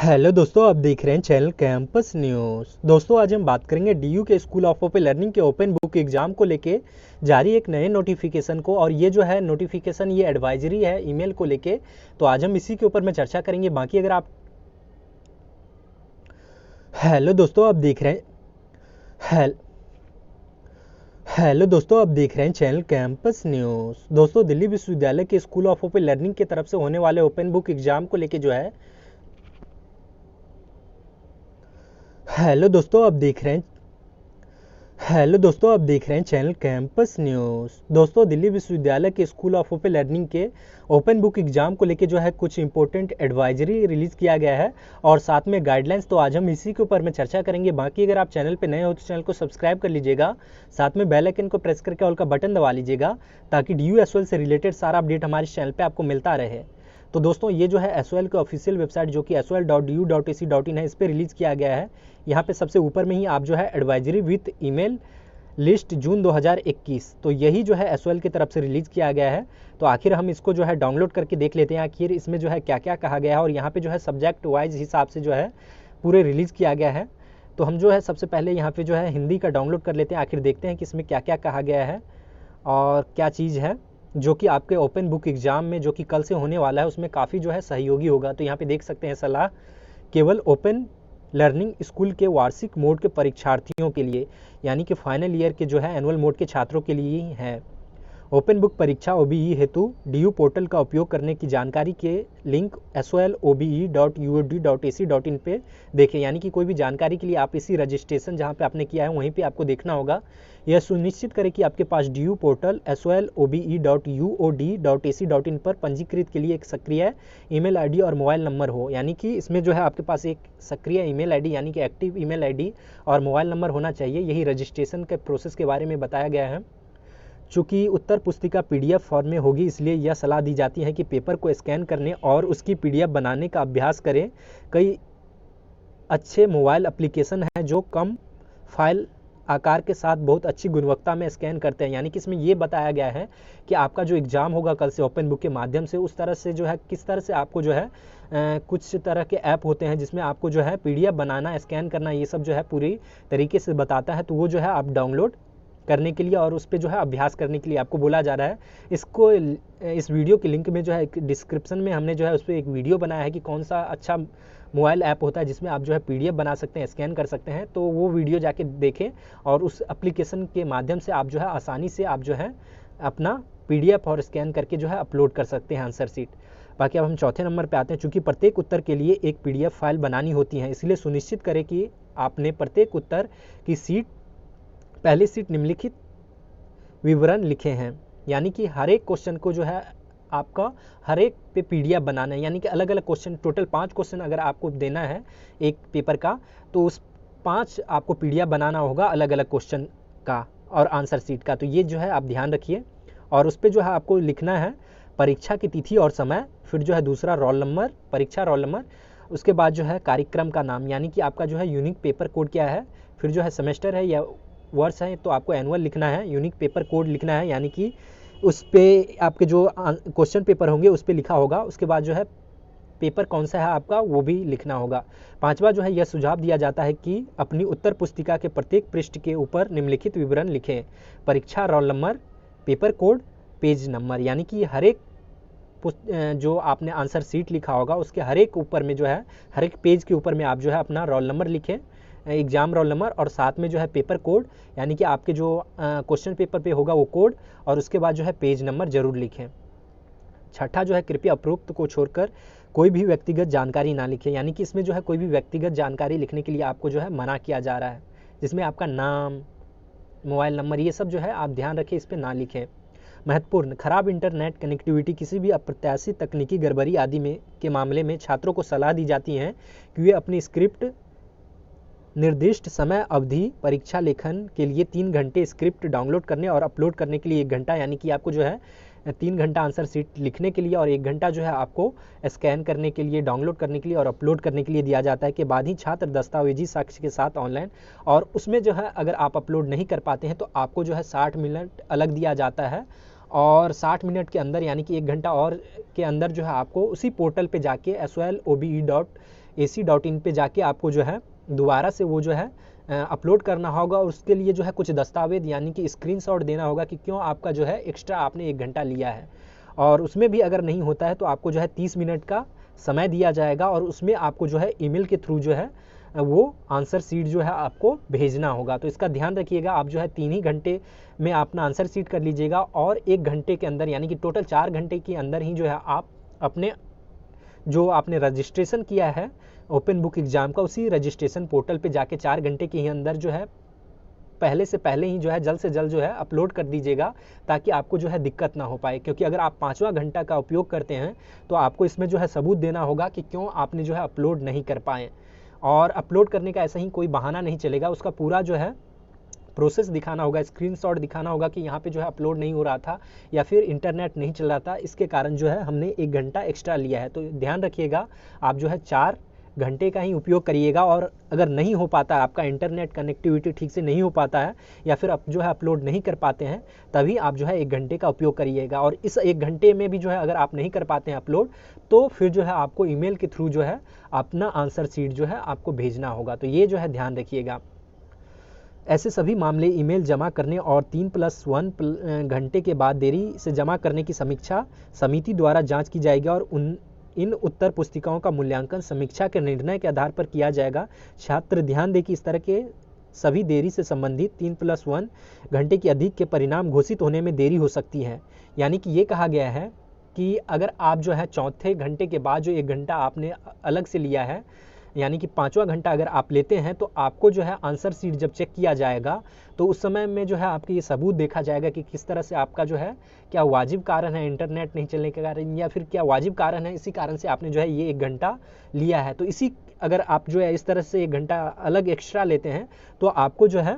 Hello दोस्तों, आप देख रहे हैं चैनल कैंपस न्यूज़। दोस्तों, आज हम बात करेंगे डीयू के स्कूल ऑफ ओपन लर्निंग के ओपन बुक एग्जाम को लेके जारी एक नए नोटिफिकेशन को। और ये जो है नोटिफिकेशन, ये एडवाइजरी है ईमेल को लेके। तो आज हम इसी के ऊपर में चर्चा करेंगे। बाकी अगर आप हेलो दोस्तों, आप देख रहे हैं हेल हेलो दोस्तों, आप देख रहे हैं चैनल कैंपस न्यूज़। दोस्तों, दिल्ली विश्वविद्यालय के स्कूल ऑफ ओपन लर्निंग की तरफ से होने वाले ओपन बुक एग्जाम को लेके जो है हेलो दोस्तों, आप देख रहे हैं हेलो दोस्तों, आप देख रहे हैं चैनल कैंपस न्यूज़। दोस्तों, दिल्ली विश्वविद्यालय के स्कूल ऑफ ओपन लर्निंग के ओपन बुक एग्जाम को लेके जो है कुछ इंपॉर्टेंट एडवाइजरी रिलीज़ किया गया है और साथ में गाइडलाइंस। तो आज हम इसी के ऊपर में चर्चा करेंगे। बाकी अगर आप चैनल पे नए हो तो चैनल को सब्सक्राइब कर लीजिएगा, साथ में बेल आइकन को प्रेस करके ऑल का बटन दबा लीजिएगा, ताकि DU SOL से रिलेटेड सारा अपडेट हमारे चैनल पर आपको मिलता रहे। तो दोस्तों, ये जो है SOL के ऑफिशियल वेबसाइट जो कि sol.du.ac.in है, इस पर रिलीज़ किया गया है। यहाँ पे सबसे ऊपर में ही आप जो है एडवाइजरी विथ ईमेल लिस्ट जून 2021, तो यही जो है SOL की तरफ से रिलीज़ किया गया है। तो आखिर हम इसको जो है डाउनलोड करके देख लेते हैं आखिर इसमें जो है क्या क्या कहा गया है। और यहाँ पे जो है सब्जेक्ट वाइज हिसाब से जो है पूरे रिलीज़ किया गया है। तो हम जो है सबसे पहले यहाँ पे जो है हिंदी का डाउनलोड कर लेते हैं, आखिर देखते हैं कि इसमें क्या क्या कहा गया है और क्या चीज़ है जो कि आपके ओपन बुक एग्ज़ाम में जो कि कल से होने वाला है उसमें काफ़ी जो है सहयोगी होगा। तो यहाँ पे देख सकते हैं, सलाह केवल ओपन लर्निंग स्कूल के वार्षिक मोड के परीक्षार्थियों के लिए, यानी कि फाइनल ईयर के जो है एनुअल मोड के छात्रों के लिए ही है। ओपन बुक परीक्षा OBE हेतु DU पोर्टल का उपयोग करने की जानकारी के लिंक sol.obe.ud.ac.in पे देखें। यानी कि कोई भी जानकारी के लिए आप इसी रजिस्ट्रेशन जहाँ पे आपने किया है वहीं पे आपको देखना होगा। यह सुनिश्चित करें कि आपके पास DU पोर्टल sol.obe.ud.ac.in पर पंजीकृत के लिए एक सक्रिय ईमेल आईडी और मोबाइल नंबर हो। यानी कि इसमें जो है आपके पास एक सक्रिय ईमेल आईडी यानी कि एक्टिव ईमेल आईडी और मोबाइल नंबर होना चाहिए। यही रजिस्ट्रेशन के प्रोसेस के बारे में बताया गया है। चूँकि उत्तर पुस्तिका PDF फॉर्म में होगी, इसलिए यह सलाह दी जाती है कि पेपर को स्कैन करने और उसकी PDF बनाने का अभ्यास करें। कई अच्छे मोबाइल एप्लीकेशन हैं जो कम फाइल आकार के साथ बहुत अच्छी गुणवत्ता में स्कैन करते हैं। यानी कि इसमें ये बताया गया है कि आपका जो एग्ज़ाम होगा कल से ओपन बुक के माध्यम से, उस तरह से जो है किस तरह से आपको जो है कुछ तरह के ऐप होते हैं जिसमें आपको जो है PDF बनाना, स्कैन करना, ये सब जो है पूरी तरीके से बताता है। तो वो जो है आप डाउनलोड करने के लिए और उस पर जो है अभ्यास करने के लिए आपको बोला जा रहा है। इसको इस वीडियो के लिंक में जो है डिस्क्रिप्शन में हमने जो है उस पर एक वीडियो बनाया है कि कौन सा अच्छा मोबाइल ऐप होता है जिसमें आप जो है PDF बना सकते हैं, स्कैन कर सकते हैं। तो वो वीडियो जाके देखें और उस एप्लीकेशन के माध्यम से आप जो है आसानी से आप जो है अपना PDF और स्कैन करके जो है अपलोड कर सकते हैं आंसर सीट। बाकी अब हम चौथे नंबर पे आते हैं। चूँकि प्रत्येक उत्तर के लिए एक PDF फाइल बनानी होती है, इसलिए सुनिश्चित करें कि आपने प्रत्येक उत्तर की सीट पहली सीट निम्नलिखित विवरण लिखे हैं। यानी कि हर एक क्वेश्चन को जो है आपका हर एक पे PDF बनाना है। यानी कि अलग अलग क्वेश्चन, टोटल 5 क्वेश्चन अगर आपको देना है एक पेपर का, तो उस 5 आपको PDF बनाना होगा अलग अलग क्वेश्चन का और आंसर सीट का। तो ये जो है आप ध्यान रखिए। और उस पर जो है आपको लिखना है परीक्षा की तिथि और समय, फिर जो है दूसरा रोल नंबर, परीक्षा रोल नंबर, उसके बाद जो है कार्यक्रम का नाम, यानी कि आपका जो है यूनिक पेपर कोड क्या है, फिर जो है सेमेस्टर है या वर्ष है तो आपको एनुअल लिखना है, यूनिक पेपर कोड लिखना है, यानी कि उस पर आपके जो क्वेश्चन पेपर होंगे उस पर लिखा होगा। उसके बाद जो है पेपर कौन सा है आपका वो भी लिखना होगा। पांचवा जो है यह सुझाव दिया जाता है कि अपनी उत्तर पुस्तिका के प्रत्येक पृष्ठ के ऊपर निम्नलिखित विवरण लिखें: परीक्षा roll number, paper code, page number. यानी कि हर एक जो आपने आंसर सीट लिखा होगा उसके हर एक ऊपर में जो है हर एक पेज के ऊपर में आप जो है अपना रोल नंबर लिखें, एग्ज़ाम रोल नंबर, और साथ में जो है पेपर कोड, यानी कि आपके जो क्वेश्चन पेपर पे होगा वो कोड, और उसके बाद जो है पेज नंबर ज़रूर लिखें। छठा जो है, कृपया उपरोक्त को छोड़कर कोई भी व्यक्तिगत जानकारी ना लिखें। यानी कि इसमें जो है कोई भी व्यक्तिगत जानकारी लिखने के लिए आपको जो है मना किया जा रहा है, जिसमें आपका नाम, मोबाइल नंबर, ये सब जो है आप ध्यान रखें, इस पर ना लिखें। महत्वपूर्ण: खराब इंटरनेट कनेक्टिविटी, किसी भी अप्रत्याशित तकनीकी गड़बड़ी आदि में के मामले में छात्रों को सलाह दी जाती है कि वे अपनी स्क्रिप्ट निर्दिष्ट समय अवधि, परीक्षा लेखन के लिए 3 घंटे स्क्रिप्ट डाउनलोड करने और अपलोड करने के लिए 1 घंटा, यानी कि आपको जो है 3 घंटा आंसर सीट लिखने के लिए और 1 घंटा जो है आपको स्कैन करने के लिए, डाउनलोड करने के लिए और अपलोड करने के लिए दिया जाता है। के बाद ही छात्र दस्तावेजी साक्ष्य के साथ ऑनलाइन, और उसमें जो है अगर आप अपलोड नहीं कर पाते हैं तो आपको जो है 60 मिनट अलग दिया जाता है, और 60 मिनट के अंदर यानी कि 1 घंटा और के अंदर जो है आपको उसी पोर्टल पे जाके ac.in पे जाके आपको जो है दोबारा से वो जो है अपलोड करना होगा। और उसके लिए जो है कुछ दस्तावेज यानी कि स्क्रीनशॉट देना होगा कि क्यों आपका जो है एक्स्ट्रा आपने 1 घंटा लिया है। और उसमें भी अगर नहीं होता है तो आपको जो है 30 मिनट का समय दिया जाएगा और उसमें आपको जो है ईमेल के थ्रू जो है वो आंसर शीट जो है आपको भेजना होगा। तो इसका ध्यान रखिएगा, आप जो है 3 ही घंटे में अपना आंसर शीट कर लीजिएगा और 1 घंटे के अंदर यानी कि टोटल 4 घंटे के अंदर ही जो है आप अपने जो आपने रजिस्ट्रेशन किया है ओपन बुक एग्ज़ाम का, उसी रजिस्ट्रेशन पोर्टल पे जाके 4 घंटे के ही अंदर जो है पहले से पहले ही जो है जल्द से जल्द जो है अपलोड कर दीजिएगा, ताकि आपको जो है दिक्कत ना हो पाए। क्योंकि अगर आप 5वां घंटा का उपयोग करते हैं तो आपको इसमें जो है सबूत देना होगा कि क्यों आपने जो है अपलोड नहीं कर पाए। और अपलोड करने का ऐसा ही कोई बहाना नहीं चलेगा, उसका पूरा जो है प्रोसेस दिखाना होगा, स्क्रीनशॉट दिखाना होगा कि यहाँ पे जो है अपलोड नहीं हो रहा था या फिर इंटरनेट नहीं चल रहा था, इसके कारण जो है हमने 1 घंटा एक्स्ट्रा लिया है। तो ध्यान रखिएगा, आप जो है 4 घंटे का ही उपयोग करिएगा। और अगर नहीं हो पाता है, आपका इंटरनेट कनेक्टिविटी ठीक से नहीं हो पाता है या फिर आप जो है अपलोड नहीं कर पाते हैं, तभी आप जो है 1 घंटे का उपयोग करिएगा। और इस 1 घंटे में भी जो है अगर आप नहीं कर पाते हैं अपलोड, तो फिर जो है आपको ईमेल के थ्रू जो है अपना आंसर शीट जो है आपको भेजना होगा। तो ये जो है ध्यान रखिएगा। ऐसे सभी मामले ईमेल जमा करने और 3+1 घंटे के बाद देरी से जमा करने की समीक्षा समिति द्वारा जांच की जाएगी और इन उत्तर पुस्तिकाओं का मूल्यांकन समीक्षा के निर्णय के आधार पर किया जाएगा। छात्र ध्यान दें कि इस तरह के सभी देरी से संबंधित 3+1 घंटे की अधिक के परिणाम घोषित होने में देरी हो सकती है। यानी कि ये कहा गया है कि अगर आप जो है 4थे घंटे के बाद जो 1 घंटा आपने अलग से लिया है, यानी कि 5वां घंटा अगर आप लेते हैं, तो आपको जो है आंसर शीट जब चेक किया जाएगा तो उस समय में जो है आपके ये सबूत देखा जाएगा कि किस तरह से आपका जो है क्या वाजिब कारण है इंटरनेट नहीं चलने के कारण, या फिर क्या वाजिब कारण है इसी कारण से आपने जो है ये 1 घंटा लिया है। तो इसी अगर आप जो है इस तरह से 1 घंटा अलग एक्स्ट्रा लेते हैं तो आपको जो है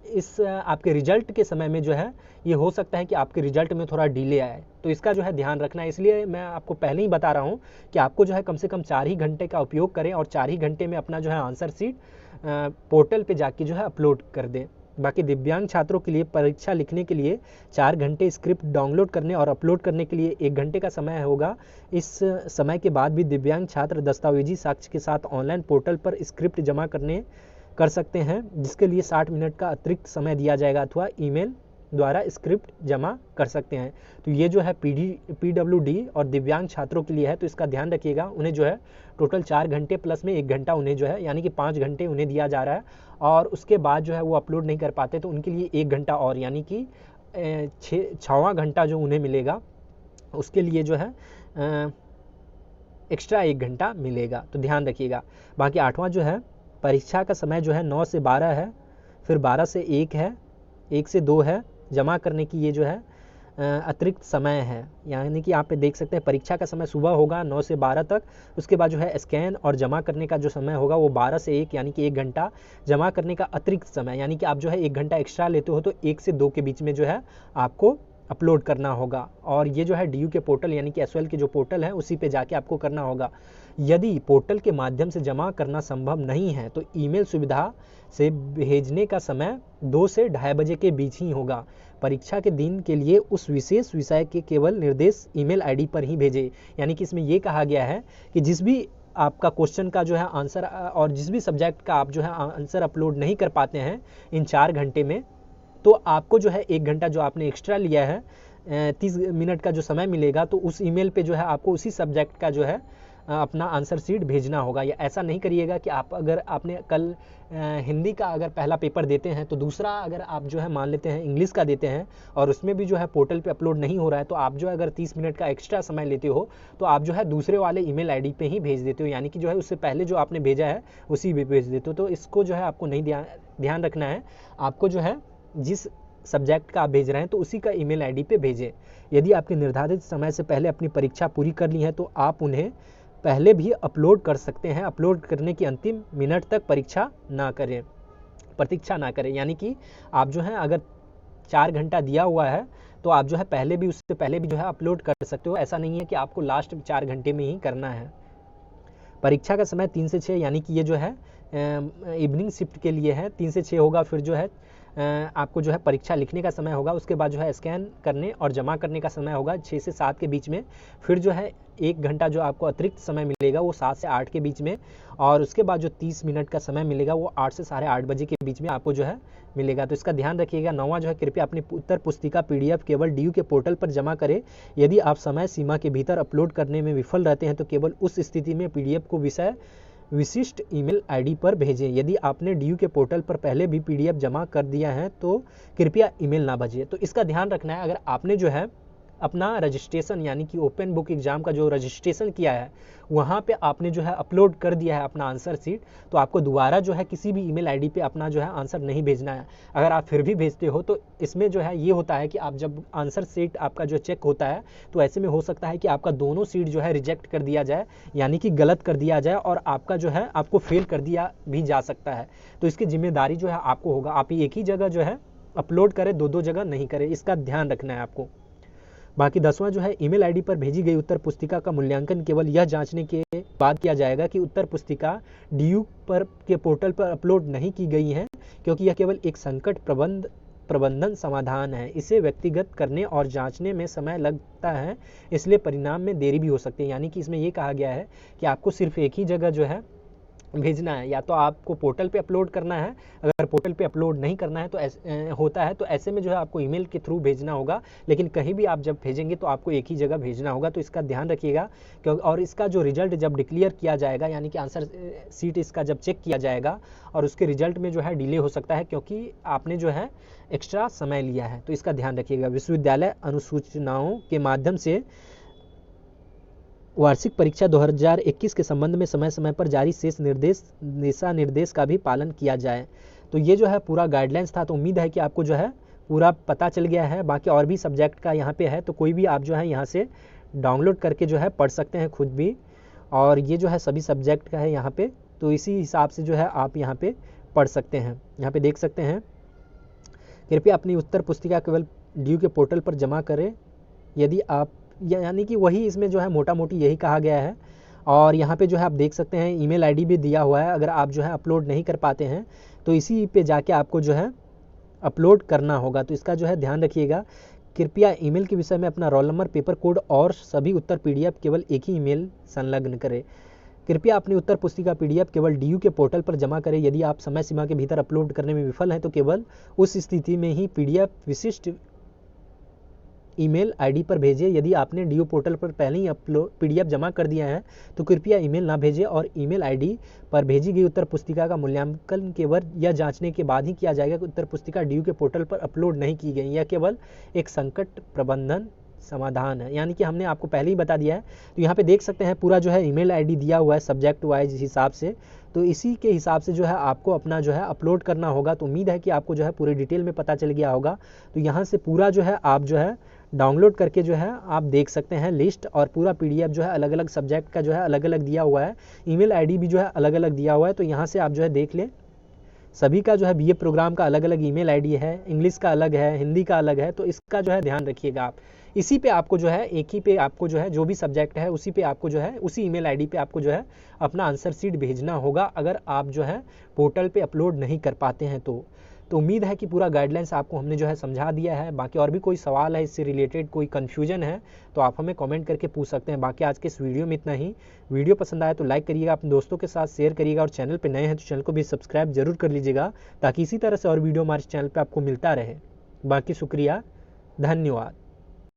इस आपके रिजल्ट के समय में जो है ये हो सकता है कि आपके रिजल्ट में थोड़ा डिले आए। तो इसका जो है ध्यान रखना है। इसलिए मैं आपको पहले ही बता रहा हूँ कि आपको जो है कम से कम 4 ही घंटे का उपयोग करें और 4 ही घंटे में अपना जो है आंसर शीट पोर्टल पे जाके जो है अपलोड कर दें। बाकी दिव्यांग छात्रों के लिए परीक्षा लिखने के लिए 4 घंटे स्क्रिप्ट डाउनलोड करने और अपलोड करने के लिए 1 घंटे का समय होगा। इस समय के बाद भी दिव्यांग छात्र दस्तावेजी साक्ष्य के साथ ऑनलाइन पोर्टल पर स्क्रिप्ट जमा कर सकते हैं, जिसके लिए 60 मिनट का अतिरिक्त समय दिया जाएगा, अथवा ईमेल द्वारा स्क्रिप्ट जमा कर सकते हैं। तो ये जो है PWD और दिव्यांग छात्रों के लिए है, तो इसका ध्यान रखिएगा। उन्हें जो है टोटल 4 घंटे प्लस में 1 घंटा उन्हें जो है यानी कि 5 घंटे उन्हें दिया जा रहा है। और उसके बाद जो है वो अपलोड नहीं कर पाते तो उनके लिए 1 घंटा और यानी कि 6वां घंटा जो उन्हें मिलेगा, उसके लिए जो है एक्स्ट्रा 1 घंटा मिलेगा। तो ध्यान रखिएगा। बाकी 8वां जो है परीक्षा का समय जो है 9 से 12 है, फिर 12 से 1 है, 1 से 2 है। जमा करने की ये जो है अतिरिक्त समय है, यानी कि यहाँ पे देख सकते हैं परीक्षा का समय सुबह होगा 9 से 12 तक। उसके बाद जो है स्कैन और जमा करने का जो समय होगा वो 12 से 1 यानी कि 1 घंटा। जमा करने का अतिरिक्त समय यानी कि आप जो है 1 घंटा एक्स्ट्रा लेते हो तो 1 से 2 के बीच में जो है आपको अपलोड करना होगा। और ये जो है DU के पोर्टल यानी कि SOL के जो पोर्टल है उसी पे जाके आपको करना होगा। यदि पोर्टल के माध्यम से जमा करना संभव नहीं है तो ईमेल सुविधा से भेजने का समय 2 से 2:30 बजे के बीच ही होगा। परीक्षा के दिन के लिए उस विशेष विषय के केवल निर्देश ईमेल ID पर ही भेजें। यानी कि इसमें ये कहा गया है कि जिस भी आपका क्वेश्चन का जो है आंसर और जिस भी सब्जेक्ट का आप जो है आंसर अपलोड नहीं कर पाते हैं इन 4 घंटे में, तो आपको जो है 1 घंटा जो आपने एक्स्ट्रा लिया है 30 मिनट का जो समय मिलेगा, तो उस ईमेल पे जो है आपको उसी सब्जेक्ट का जो है अपना आंसर शीट भेजना होगा। या ऐसा नहीं करिएगा कि आप अगर आपने कल हिंदी का अगर पहला पेपर देते हैं तो दूसरा अगर आप जो है मान लेते हैं इंग्लिश का देते हैं और उसमें भी जो है पोर्टल पे अपलोड नहीं हो रहा है, तो आप जो है अगर 30 मिनट का एक्स्ट्रा समय लेते हो तो आप जो है दूसरे वाले ईमेल ID पे ही भेज देते हो, यानी कि जो है उससे पहले जो आपने भेजा है उसी भी भेज देते हो। तो इसको जो है आपको नहीं ध्यान रखना है। आपको जो है जिस सब्जेक्ट का आप भेज रहे हैं तो उसी का ईमेल ID पे भेजें। यदि आपके निर्धारित समय से पहले अपनी परीक्षा पूरी कर ली है तो आप उन्हें पहले भी अपलोड कर सकते हैं। अपलोड करने की अंतिम मिनट तक प्रतीक्षा ना करें। यानी कि आप जो है अगर 4 घंटा दिया हुआ है तो आप जो है पहले भी उससे पहले भी जो है अपलोड कर सकते हो। ऐसा नहीं है कि आपको लास्ट 4 घंटे में ही करना है। परीक्षा का समय 3 से 6 यानी कि ये जो है इवनिंग शिफ्ट के लिए है, 3 से 6 होगा। फिर जो है आपको जो है परीक्षा लिखने का समय होगा, उसके बाद जो है स्कैन करने और जमा करने का समय होगा 6 से 7 के बीच में। फिर जो है 1 घंटा जो आपको अतिरिक्त समय मिलेगा वो 7 से 8 के बीच में, और उसके बाद जो 30 मिनट का समय मिलेगा वो 8 से साढ़े 8 बजे के बीच में आपको जो है मिलेगा। तो इसका ध्यान रखिएगा। 9वां जो है, कृपया अपनी उत्तर पुस्तिका PDF केवल DU के पोर्टल पर जमा करें। यदि आप समय सीमा के भीतर अपलोड करने में विफल रहते हैं तो केवल उस स्थिति में PDF को विशिष्ट ईमेल ID पर भेजें। यदि आपने DU के पोर्टल पर पहले भी PDF जमा कर दिया है तो कृपया ईमेल ना भेजें। तो इसका ध्यान रखना है, अगर आपने जो है अपना रजिस्ट्रेशन यानी कि ओपन बुक एग्जाम का जो रजिस्ट्रेशन किया है वहाँ पे आपने जो है अपलोड कर दिया है अपना आंसर सीट, तो आपको दोबारा जो है किसी भी ईमेल ID पे अपना जो है आंसर नहीं भेजना है। अगर आप फिर भी भेजते हो तो इसमें जो है ये होता है कि आप जब आंसर सीट आपका जो चेक होता है तो ऐसे में हो सकता है कि आपका दोनों सीट जो है रिजेक्ट कर दिया जाए, यानी कि गलत कर दिया जाए, और आपका जो है आपको फेल कर दिया भी जा सकता है। तो इसकी जिम्मेदारी जो है आपको होगा, आप एक ही जगह जो है अपलोड करें, दो जगह नहीं करें, इसका ध्यान रखना है आपको। बाकी 10वां जो है, ईमेल ID पर भेजी गई उत्तर पुस्तिका का मूल्यांकन केवल यह जांचने के बाद किया जाएगा कि उत्तर पुस्तिका DU पर के पोर्टल पर अपलोड नहीं की गई है, क्योंकि यह केवल एक संकट प्रबंधन समाधान है। इसे व्यक्तिगत करने और जांचने में समय लगता है, इसलिए परिणाम में देरी भी हो सकती है। यानी कि इसमें ये कहा गया है कि आपको सिर्फ एक ही जगह जो है भेजना है, या तो आपको पोर्टल पे अपलोड करना है, अगर पोर्टल पे अपलोड नहीं करना है तो होता है तो ऐसे में जो है आपको ईमेल के थ्रू भेजना होगा, लेकिन कहीं भी आप जब भेजेंगे तो आपको एक ही जगह भेजना होगा। तो इसका ध्यान रखिएगा। क्योंकि और इसका जो रिजल्ट जब डिक्लेयर किया जाएगा, यानी कि आंसर सीट इसका जब चेक किया जाएगा और उसके रिजल्ट में जो है डिले हो सकता है, क्योंकि आपने जो है एक्स्ट्रा समय लिया है, तो इसका ध्यान रखिएगा। विश्वविद्यालय अनुसूचनाओं के माध्यम से वार्षिक परीक्षा 2021 के संबंध में समय समय पर जारी शेष दिशा निर्देश का भी पालन किया जाए। तो ये जो है पूरा गाइडलाइंस था। तो उम्मीद है कि आपको जो है पूरा पता चल गया है। बाकी और भी सब्जेक्ट का यहाँ पे है, तो कोई भी आप जो है यहाँ से डाउनलोड करके जो है पढ़ सकते हैं खुद भी, और ये जो है सभी सब्जेक्ट का है यहाँ पे, तो इसी हिसाब से जो है आप यहाँ पे पढ़ सकते हैं। यहाँ पे देख सकते हैं, कृपया अपनी उत्तर पुस्तिका केवल DU के पोर्टल पर जमा करें। यदि आप, यानी कि वही इसमें जो है मोटा मोटी यही कहा गया है। और यहाँ पे जो है आप देख सकते हैं ईमेल ID भी दिया हुआ है। अगर आप जो है अपलोड नहीं कर पाते हैं तो इसी पे जाके आपको जो है अपलोड करना होगा। तो इसका जो है ध्यान रखिएगा। कृपया ईमेल के विषय में अपना रोल नंबर, पेपर कोड और सभी उत्तर PDF केवल एक ही ईमेल संलग्न करें। कृपया अपनी उत्तर पुस्तिका PDF केवल DU के पोर्टल पर जमा करें। यदि आप समय सीमा के भीतर अपलोड करने में विफल हैं तो केवल उस स्थिति में ही PDF विशिष्ट ईमेल ID पर भेजें। यदि आपने DU पोर्टल पर पहले ही PDF जमा कर दिया है तो कृपया ईमेल ना भेजें, और ईमेल ID पर भेजी गई उत्तर पुस्तिका का मूल्यांकन केवल यह जांचने के बाद ही किया जाएगा कि उत्तर पुस्तिका DU के पोर्टल पर अपलोड नहीं की गई। यह केवल एक संकट प्रबंधन समाधान है, यानी कि हमने आपको पहले ही बता दिया है। तो यहाँ पे देख सकते हैं पूरा जो है ईमेल ID दिया हुआ है सब्जेक्ट वाइज हिसाब से, तो इसी के हिसाब से जो है आपको अपना जो है अपलोड करना होगा। तो उम्मीद है कि आपको जो है पूरे डिटेल में पता चल गया होगा। तो यहाँ से पूरा जो है आप जो है डाउनलोड करके जो है आप देख सकते हैं लिस्ट, और पूरा PDF जो है अलग अलग सब्जेक्ट का जो है अलग अलग दिया हुआ है। ईमेल ID भी जो है अलग अलग दिया हुआ है। तो यहाँ से आप जो है देख लें, सभी का जो है BA प्रोग्राम का अलग अलग ईमेल ID है, इंग्लिश का अलग है, हिंदी का अलग है। तो इसका जो है ध्यान रखिएगा आप। इसी पे आपको जो है एक ही पे आपको जो है जो भी सब्जेक्ट है उसी पे आपको जो है उसी ईमेल ID पे आपको जो है अपना आंसर सीट भेजना होगा, अगर आप जो है पोर्टल पे अपलोड नहीं कर पाते हैं तो। उम्मीद है कि पूरा गाइडलाइंस आपको हमने जो है समझा दिया है। बाकी और भी कोई सवाल है इससे रिलेटेड, कोई कन्फ्यूजन है तो आप हमें कमेंट करके पूछ सकते हैं। बाकी आज के इस वीडियो में इतना ही। वीडियो पसंद आया तो लाइक करिएगा, अपने दोस्तों के साथ शेयर करिएगा, और चैनल पर नए हैं तो चैनल को भी सब्सक्राइब जरूर कर लीजिएगा, ताकि इसी तरह से और वीडियो हमारे चैनल पर आपको मिलता रहे। बाकी शुक्रिया, धन्यवाद।